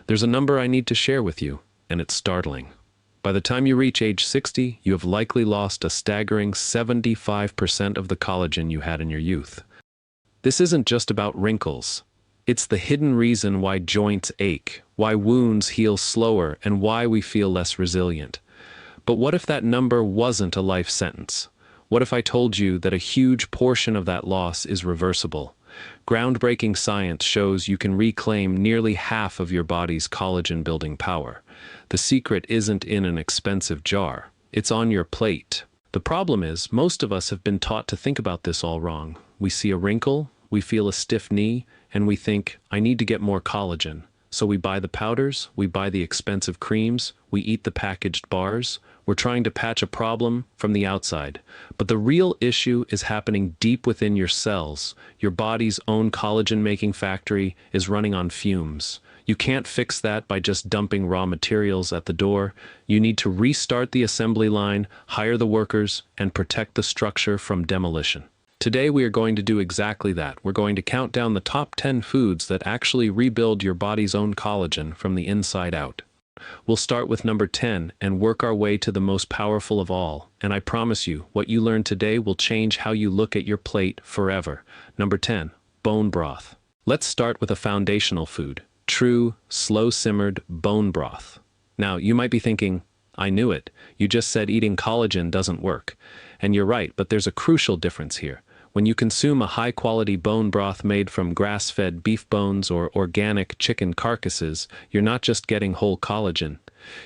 There's a number I need to share with you, and it's startling. By the time you reach age 60, you have likely lost a staggering 75% of the collagen you had in your youth. This isn't just about wrinkles. It's the hidden reason why joints ache, why wounds heal slower, and why we feel less resilient. But what if that number wasn't a life sentence? What if I told you that a huge portion of that loss is reversible? Groundbreaking science shows you can reclaim nearly half of your body's collagen-building power. The secret isn't in an expensive jar. It's on your plate. The problem is, most of us have been taught to think about this all wrong. We see a wrinkle, we feel a stiff knee, and we think, I need to get more collagen. So we buy the powders, we buy the expensive creams, we eat the packaged bars. We're trying to patch a problem from the outside. But the real issue is happening deep within your cells. Your body's own collagen-making factory is running on fumes. You can't fix that by just dumping raw materials at the door. You need to restart the assembly line, hire the workers, and protect the structure from demolition. Today we are going to do exactly that. We're going to count down the top 10 foods that actually rebuild your body's own collagen from the inside out. We'll start with number 10 and work our way to the most powerful of all. And I promise you, what you learn today will change how you look at your plate forever. Number 10, bone broth. Let's start with a foundational food. True, slow-simmered bone broth. Now, you might be thinking, I knew it. You just said eating collagen doesn't work. And you're right, but there's a crucial difference here. When you consume a high-quality bone broth made from grass-fed beef bones or organic chicken carcasses, you're not just getting whole collagen.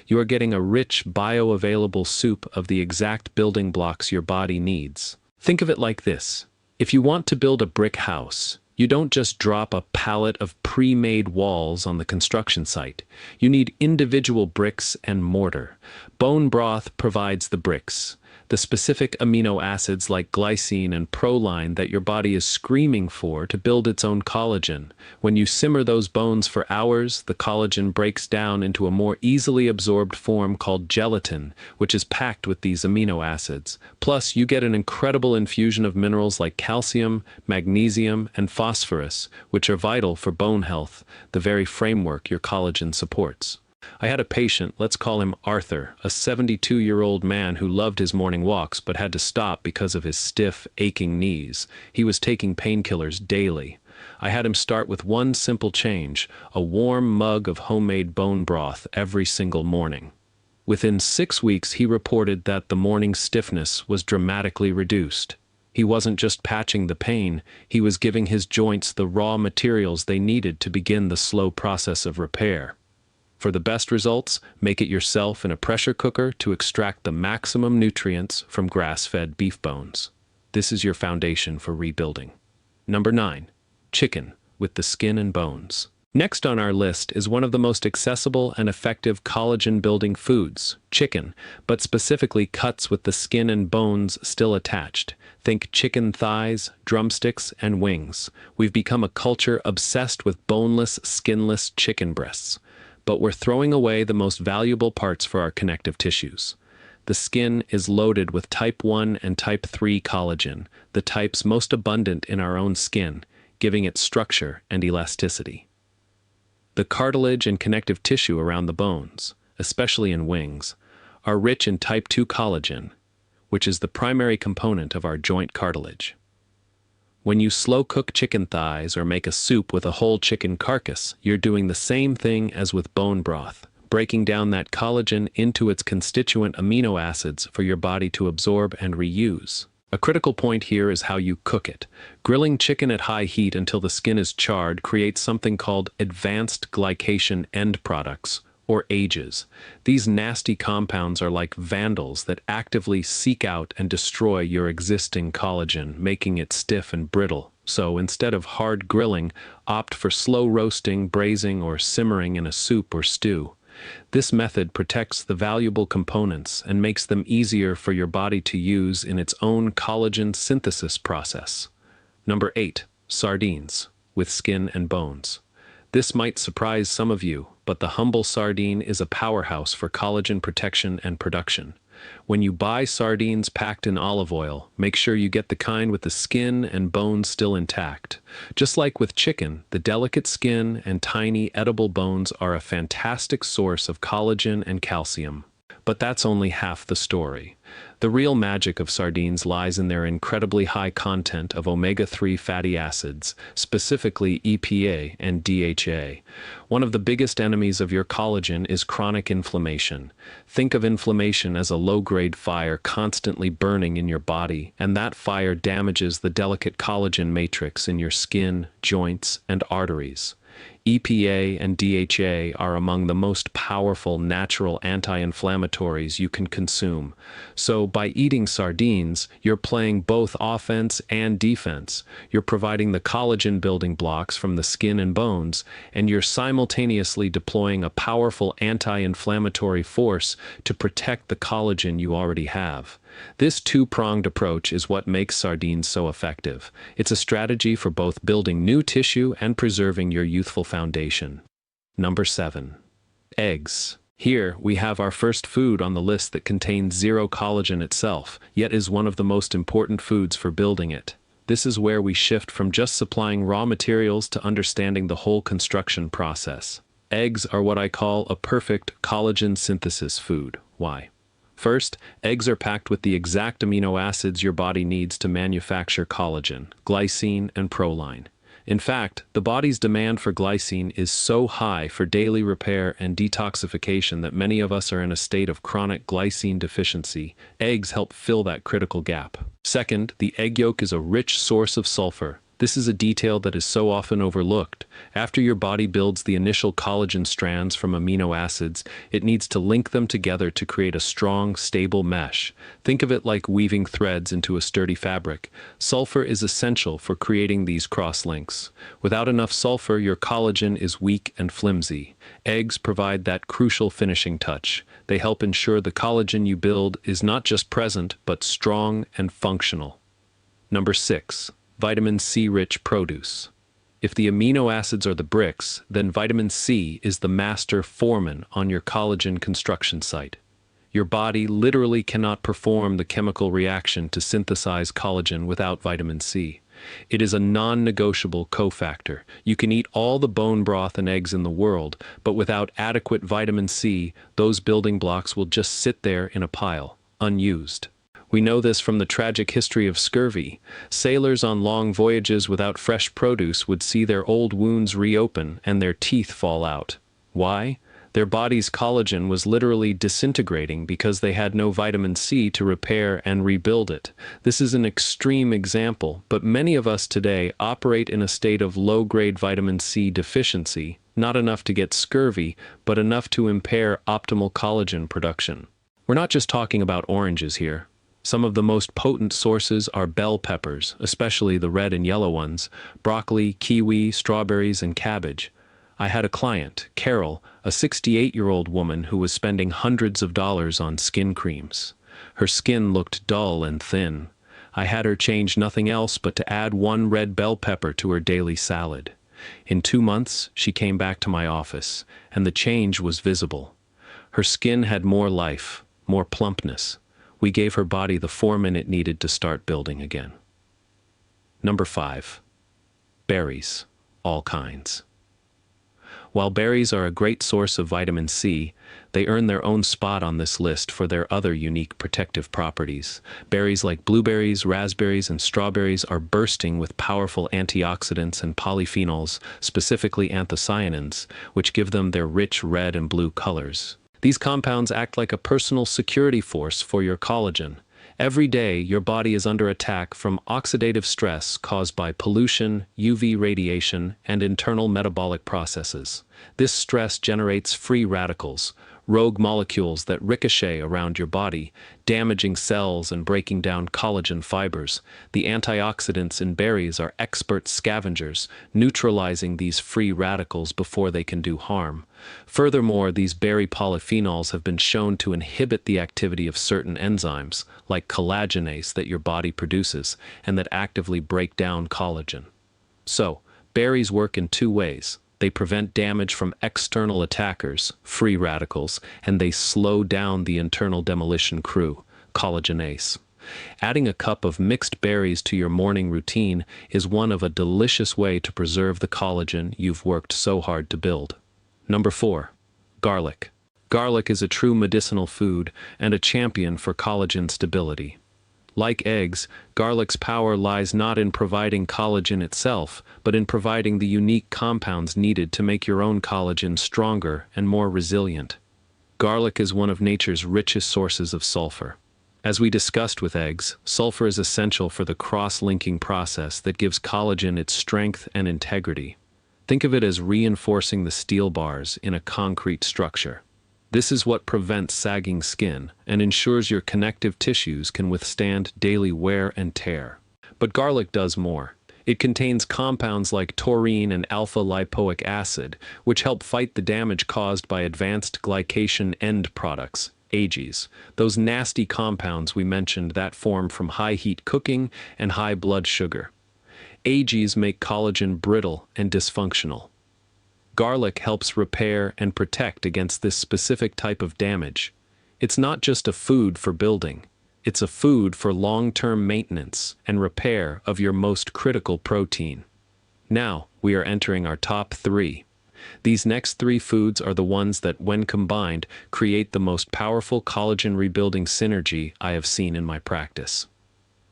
You are getting a rich, bioavailable soup of the exact building blocks your body needs. Think of it like this. If you want to build a brick house, you don't just drop a pallet of pre-made walls on the construction site. You need individual bricks and mortar. Bone broth provides the bricks, the specific amino acids like glycine and proline that your body is screaming for to build its own collagen. When you simmer those bones for hours, the collagen breaks down into a more easily absorbed form called gelatin, which is packed with these amino acids. Plus, you get an incredible infusion of minerals like calcium, magnesium, and phosphorus, which are vital for bone health, the very framework your collagen supports. I had a patient, let's call him Arthur, a 72-year-old man who loved his morning walks but had to stop because of his stiff, aching knees. He was taking painkillers daily. I had him start with one simple change, a warm mug of homemade bone broth every single morning. Within 6 weeks, he reported that the morning stiffness was dramatically reduced. He wasn't just patching the pain, he was giving his joints the raw materials they needed to begin the slow process of repair. For the best results, make it yourself in a pressure cooker to extract the maximum nutrients from grass-fed beef bones. This is your foundation for rebuilding. Number 9. Chicken, with the skin and bones. Next on our list is one of the most accessible and effective collagen-building foods, chicken, but specifically cuts with the skin and bones still attached. Think chicken thighs, drumsticks, and wings. We've become a culture obsessed with boneless, skinless chicken breasts. But we're throwing away the most valuable parts for our connective tissues. The skin is loaded with type 1 and type 3 collagen, the types most abundant in our own skin, giving it structure and elasticity. The cartilage and connective tissue around the bones, especially in wings, are rich in type 2 collagen, which is the primary component of our joint cartilage. When you slow-cook chicken thighs or make a soup with a whole chicken carcass, you're doing the same thing as with bone broth, breaking down that collagen into its constituent amino acids for your body to absorb and reuse. A critical point here is how you cook it. Grilling chicken at high heat until the skin is charred creates something called advanced glycation end products, or AGEs. These nasty compounds are like vandals that actively seek out and destroy your existing collagen, making it stiff and brittle. So instead of hard grilling, opt for slow roasting, braising, or simmering in a soup or stew. This method protects the valuable components and makes them easier for your body to use in its own collagen synthesis process. Number 8. Sardines, with skin and bones. This might surprise some of you, but the humble sardine is a powerhouse for collagen protection and production. When you buy sardines packed in olive oil, make sure you get the kind with the skin and bones still intact. Just like with chicken, the delicate skin and tiny edible bones are a fantastic source of collagen and calcium. But that's only half the story. The real magic of sardines lies in their incredibly high content of omega-3 fatty acids, specifically EPA and DHA. One of the biggest enemies of your collagen is chronic inflammation. Think of inflammation as a low-grade fire constantly burning in your body, and that fire damages the delicate collagen matrix in your skin, joints, and arteries. EPA and DHA are among the most powerful natural anti-inflammatories you can consume. So by eating sardines, you're playing both offense and defense. You're providing the collagen building blocks from the skin and bones, and you're simultaneously deploying a powerful anti-inflammatory force to protect the collagen you already have. This two-pronged approach is what makes sardines so effective. It's a strategy for both building new tissue and preserving your youthful foundation. Number 7. Eggs. Here, we have our first food on the list that contains zero collagen itself, yet is one of the most important foods for building it. This is where we shift from just supplying raw materials to understanding the whole construction process. Eggs are what I call a perfect collagen synthesis food. Why? First, eggs are packed with the exact amino acids your body needs to manufacture collagen, glycine, and proline. In fact, the body's demand for glycine is so high for daily repair and detoxification that many of us are in a state of chronic glycine deficiency. Eggs help fill that critical gap. Second, the egg yolk is a rich source of sulfur. This is a detail that is so often overlooked. After your body builds the initial collagen strands from amino acids, it needs to link them together to create a strong, stable mesh. Think of it like weaving threads into a sturdy fabric. Sulfur is essential for creating these cross-links. Without enough sulfur, your collagen is weak and flimsy. Eggs provide that crucial finishing touch. They help ensure the collagen you build is not just present, but strong and functional. Number 6. Vitamin C-rich produce. If the amino acids are the bricks, then vitamin C is the master foreman on your collagen construction site. Your body literally cannot perform the chemical reaction to synthesize collagen without vitamin C. It is a non-negotiable cofactor. You can eat all the bone broth and eggs in the world, but without adequate vitamin C, those building blocks will just sit there in a pile, unused. We know this from the tragic history of scurvy. Sailors on long voyages without fresh produce would see their old wounds reopen and their teeth fall out. Why? Their body's collagen was literally disintegrating because they had no vitamin C to repair and rebuild it. This is an extreme example, but many of us today operate in a state of low-grade vitamin C deficiency, not enough to get scurvy, but enough to impair optimal collagen production. We're not just talking about oranges here. Some of the most potent sources are bell peppers, especially the red and yellow ones, broccoli, kiwi, strawberries, and cabbage. I had a client, Carol, a 68-year-old woman who was spending hundreds of dollars on skin creams. Her skin looked dull and thin. I had her change nothing else but to add one red bell pepper to her daily salad. In 2 months, she came back to my office, and the change was visible. Her skin had more life, more plumpness. We gave her body the foreman it needed to start building again. Number 5. Berries, all kinds. While berries are a great source of vitamin C, they earn their own spot on this list for their other unique protective properties. Berries like blueberries, raspberries, and strawberries are bursting with powerful antioxidants and polyphenols, specifically anthocyanins, which give them their rich red and blue colors. These compounds act like a personal security force for your collagen. Every day, your body is under attack from oxidative stress caused by pollution, UV radiation, and internal metabolic processes. This stress generates free radicals, rogue molecules that ricochet around your body, damaging cells and breaking down collagen fibers. The antioxidants in berries are expert scavengers, neutralizing these free radicals before they can do harm. Furthermore, these berry polyphenols have been shown to inhibit the activity of certain enzymes, like collagenase, that your body produces, and that actively break down collagen. So, berries work in 2 ways. They prevent damage from external attackers, free radicals, and they slow down the internal demolition crew, collagenase. Adding a cup of mixed berries to your morning routine is one of a delicious way to preserve the collagen you've worked so hard to build. Number 4. Garlic. Garlic is a true medicinal food and a champion for collagen stability. Like eggs, garlic's power lies not in providing collagen itself, but in providing the unique compounds needed to make your own collagen stronger and more resilient. Garlic is one of nature's richest sources of sulfur. As we discussed with eggs, sulfur is essential for the cross-linking process that gives collagen its strength and integrity. Think of it as reinforcing the steel bars in a concrete structure. This is what prevents sagging skin and ensures your connective tissues can withstand daily wear and tear. But garlic does more. It contains compounds like taurine and alpha-lipoic acid, which help fight the damage caused by advanced glycation end products, AGEs, those nasty compounds we mentioned that form from high-heat cooking and high blood sugar. AGEs make collagen brittle and dysfunctional. Garlic helps repair and protect against this specific type of damage. It's not just a food for building. It's a food for long-term maintenance and repair of your most critical protein. Now, we are entering our top 3. These next 3 foods are the ones that, when combined, create the most powerful collagen rebuilding synergy I have seen in my practice.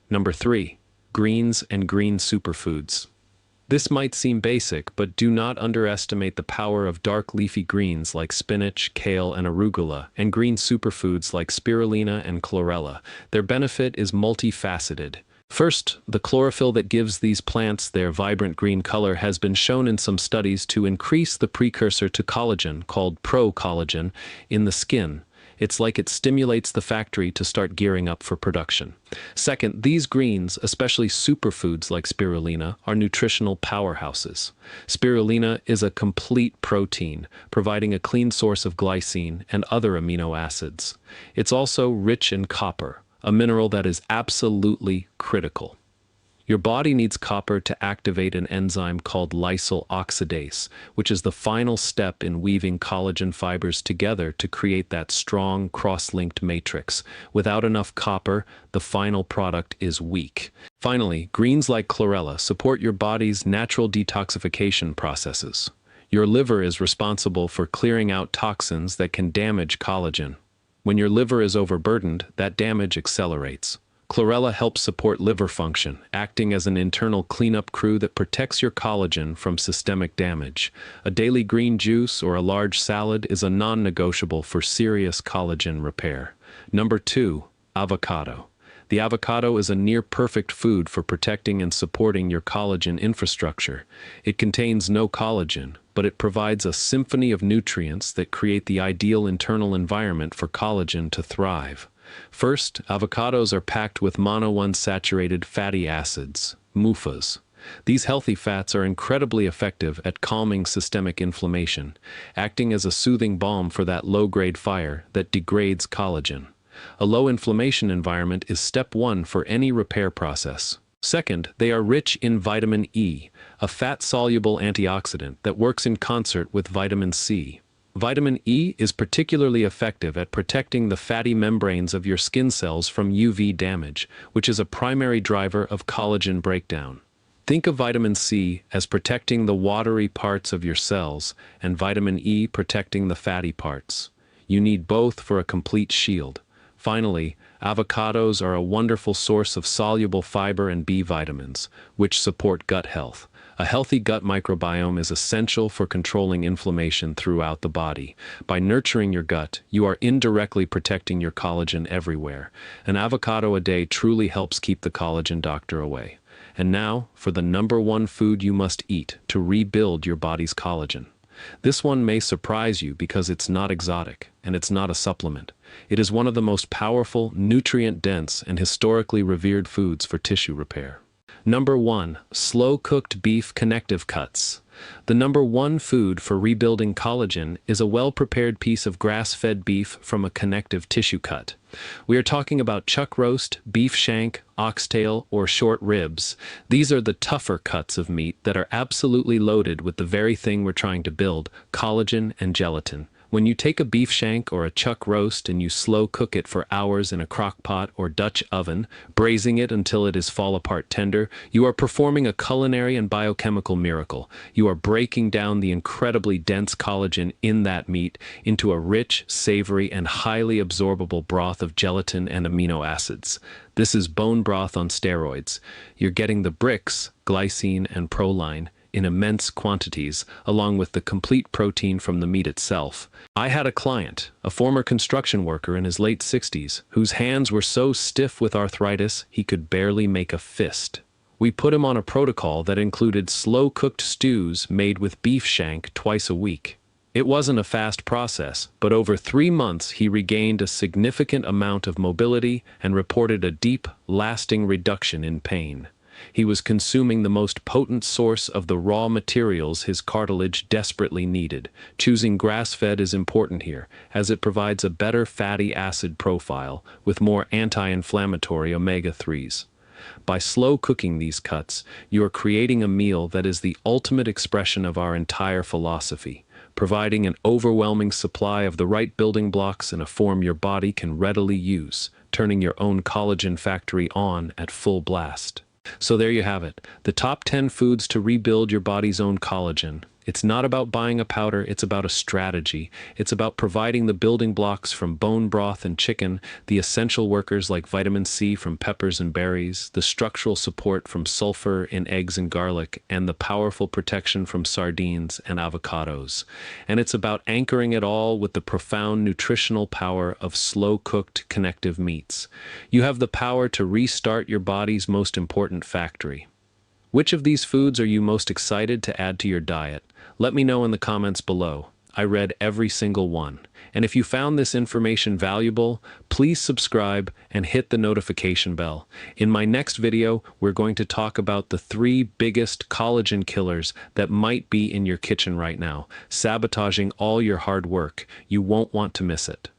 Number 3. Greens and green superfoods. This might seem basic, but do not underestimate the power of dark leafy greens like spinach, kale, and arugula, and green superfoods like spirulina and chlorella. Their benefit is multifaceted. First, the chlorophyll that gives these plants their vibrant green color has been shown in some studies to increase the precursor to collagen, called procollagen, in the skin. It's like it stimulates the factory to start gearing up for production. Second, these greens, especially superfoods like spirulina, are nutritional powerhouses. Spirulina is a complete protein, providing a clean source of glycine and other amino acids. It's also rich in copper, a mineral that is absolutely critical. Your body needs copper to activate an enzyme called lysyl oxidase, which is the final step in weaving collagen fibers together to create that strong cross-linked matrix. Without enough copper, the final product is weak. Finally, greens like chlorella support your body's natural detoxification processes. Your liver is responsible for clearing out toxins that can damage collagen. When your liver is overburdened, that damage accelerates. Chlorella helps support liver function, acting as an internal cleanup crew that protects your collagen from systemic damage. A daily green juice or a large salad is a non-negotiable for serious collagen repair. Number 2, avocado. The avocado is a near-perfect food for protecting and supporting your collagen infrastructure. It contains no collagen, but it provides a symphony of nutrients that create the ideal internal environment for collagen to thrive. First, avocados are packed with monounsaturated fatty acids, MUFAs. These healthy fats are incredibly effective at calming systemic inflammation, acting as a soothing balm for that low-grade fire that degrades collagen. A low inflammation environment is step 1 for any repair process. Second, they are rich in vitamin E, a fat-soluble antioxidant that works in concert with vitamin C. Vitamin E is particularly effective at protecting the fatty membranes of your skin cells from UV damage, which is a primary driver of collagen breakdown. Think of vitamin C as protecting the watery parts of your cells and vitamin E protecting the fatty parts. You need both for a complete shield. Finally, avocados are a wonderful source of soluble fiber and B vitamins, which support gut health. A healthy gut microbiome is essential for controlling inflammation throughout the body. By nurturing your gut, you are indirectly protecting your collagen everywhere. An avocado a day truly helps keep the collagen doctor away. And now, for the number 1 food you must eat to rebuild your body's collagen. This one may surprise you because it's not exotic, and it's not a supplement. It is one of the most powerful, nutrient-dense, and historically revered foods for tissue repair. Number 1. Slow-cooked beef connective cuts. The number one food for rebuilding collagen is a well-prepared piece of grass-fed beef from a connective tissue cut. We are talking about chuck roast, beef shank, oxtail, or short ribs. These are the tougher cuts of meat that are absolutely loaded with the very thing we're trying to build, collagen and gelatin. When you take a beef shank or a chuck roast and you slow cook it for hours in a crock pot or Dutch oven, braising it until it is fall-apart tender, you are performing a culinary and biochemical miracle. You are breaking down the incredibly dense collagen in that meat into a rich, savory, and highly absorbable broth of gelatin and amino acids. This is bone broth on steroids. You're getting the bricks, glycine and proline, in immense quantities, along with the complete protein from the meat itself. I had a client, a former construction worker in his late 60s, whose hands were so stiff with arthritis he could barely make a fist. We put him on a protocol that included slow-cooked stews made with beef shank twice a week. It wasn't a fast process, but over 3 months he regained a significant amount of mobility and reported a deep, lasting reduction in pain. He was consuming the most potent source of the raw materials his cartilage desperately needed. Choosing grass-fed is important here, as it provides a better fatty acid profile with more anti-inflammatory omega-3s. By slow cooking these cuts, you are creating a meal that is the ultimate expression of our entire philosophy, providing an overwhelming supply of the right building blocks in a form your body can readily use, turning your own collagen factory on at full blast. So there you have it, the top 10 foods to rebuild your body's own collagen. It's not about buying a powder, it's about a strategy. It's about providing the building blocks from bone broth and chicken, the essential workers like vitamin C from peppers and berries, the structural support from sulfur in eggs and garlic, and the powerful protection from sardines and avocados. And it's about anchoring it all with the profound nutritional power of slow-cooked connective meats. You have the power to restart your body's most important factory. Which of these foods are you most excited to add to your diet? Let me know in the comments below. I read every single one. And if you found this information valuable, please subscribe and hit the notification bell. In my next video, we're going to talk about the 3 biggest collagen killers that might be in your kitchen right now, sabotaging all your hard work. You won't want to miss it.